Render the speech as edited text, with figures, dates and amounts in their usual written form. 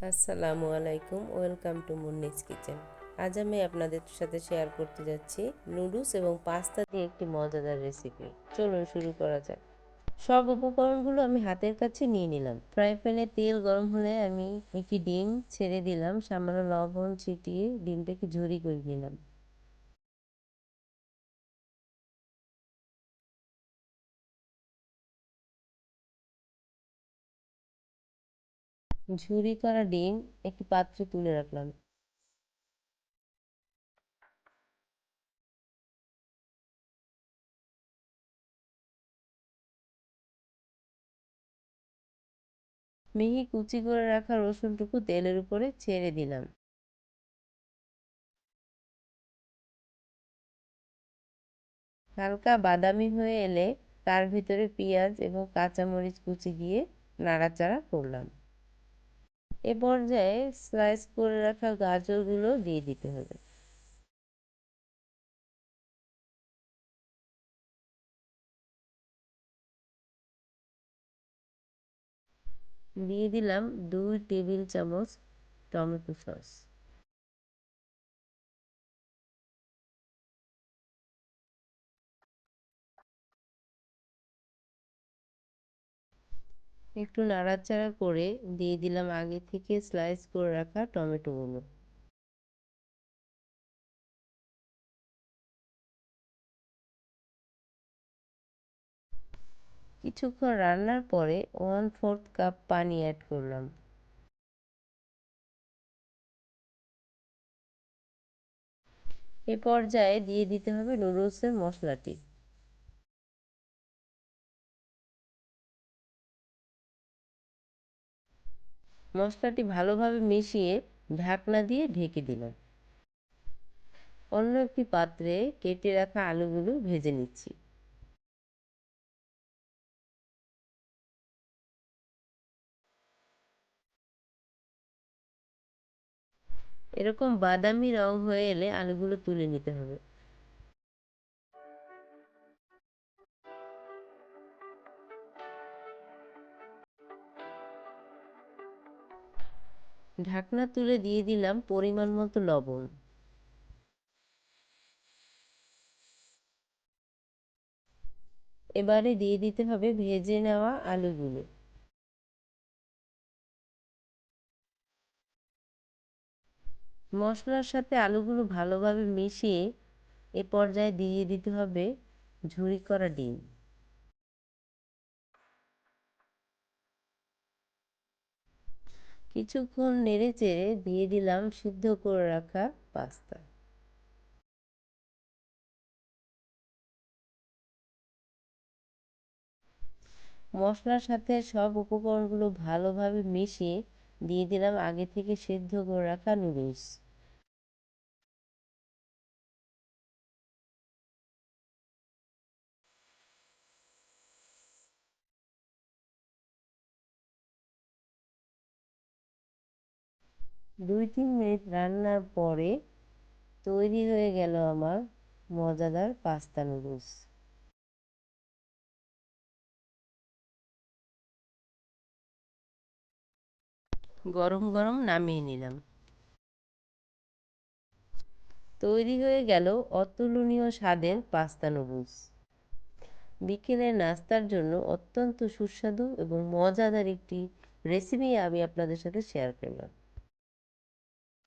আসসালামু আলাইকুম, welcome to মুন্নিস kitchen. আজ আমি আপনাদের সাথে শেয়ার করতে যাচ্ছি নুডলস এবং পাস্তা দিয়ে একটি মজাদার রেসিপি। চলুন শুরু করা যাক। সব উপকরণগুলো আমি হাতের কাছে নিয়ে নিলাম। ফ্রাই প্যানে তেল গরম হলে আমি একটি ডিম ছেড়ে দিলাম, সামান্য লবণ ছিটিয়ে ডিমটাকে ঝুরি করে নিলাম। ঝুরি করা ডিম একটি পাত্রে তুলে রাখলাম। মিহি কুচি করে রাখা রসুনটুকু তেলের উপরে ছেড়ে দিলাম। হালকা বাদামি হয়ে এলে তার ভিতরে পেঁয়াজ এবং কাঁচামরিচ কুচি দিয়ে নাড়াচাড়া করলাম। এ পর্যায়ে স্লাইস করে রাখা গাজরগুলো দিয়ে দিতে হবে। দিয়ে দিলাম 2 টেবিল চামচ টমেটো সস। একটু নাড়াচাড়া করে দিয়ে দিলাম আগে থেকে স্লাইস করে রাখা টমেটোগুলো। কিছুক্ষণ রান্নার পরে 1/4 কাপ পানি অ্যাড করলাম। এ পর্যায়ে দিয়ে দিতে হবে নুডলসের মশলাটি। মশলাটি ভালোভাবে মিশিয়ে ঢাকনা দিয়ে ঢেকে দিলাম। অন্য একটি পাত্রে কেটে রাখা আলুগুলো ভেজে নিচ্ছি। এরকম বাদামি রং হয়ে এলে আলুগুলো তুলে নিতে হবে। ঢাকনা তুলে দিয়ে দিলাম পরিমাণ মতো লবণ। এবারে দিয়ে দিতে হবে ভেজে নেওয়া আলুগুলো। মশলার সাথে আলুগুলো ভালোভাবে মিশিয়ে এ পর্যায়ে দিয়ে দিতে হবে ঝুরি করা ডিম। কিছুক্ষণ নেড়েচেড়ে দিয়ে দিলাম সিদ্ধ করে রাখা পাস্তা। মশলার সাথে সব উপকরণগুলো ভালোভাবে মিশিয়ে দিয়ে দিলাম আগে থেকে সেদ্ধ করে রাখা নুডলস। 2-3 মিনিট রান্নার পরে তৈরি হয়ে গেল আমার মজাদার পাস্তা নুডলস। গরম গরম নামিয়ে নিলাম। তৈরি হয়ে গেল অতুলনীয় স্বাদের পাস্তা নুডলস। বিকেলের নাস্তার জন্য অত্যন্ত সুস্বাদু এবং মজাদার একটি রেসিপি আমি আপনাদের সাথে শেয়ার করলাম।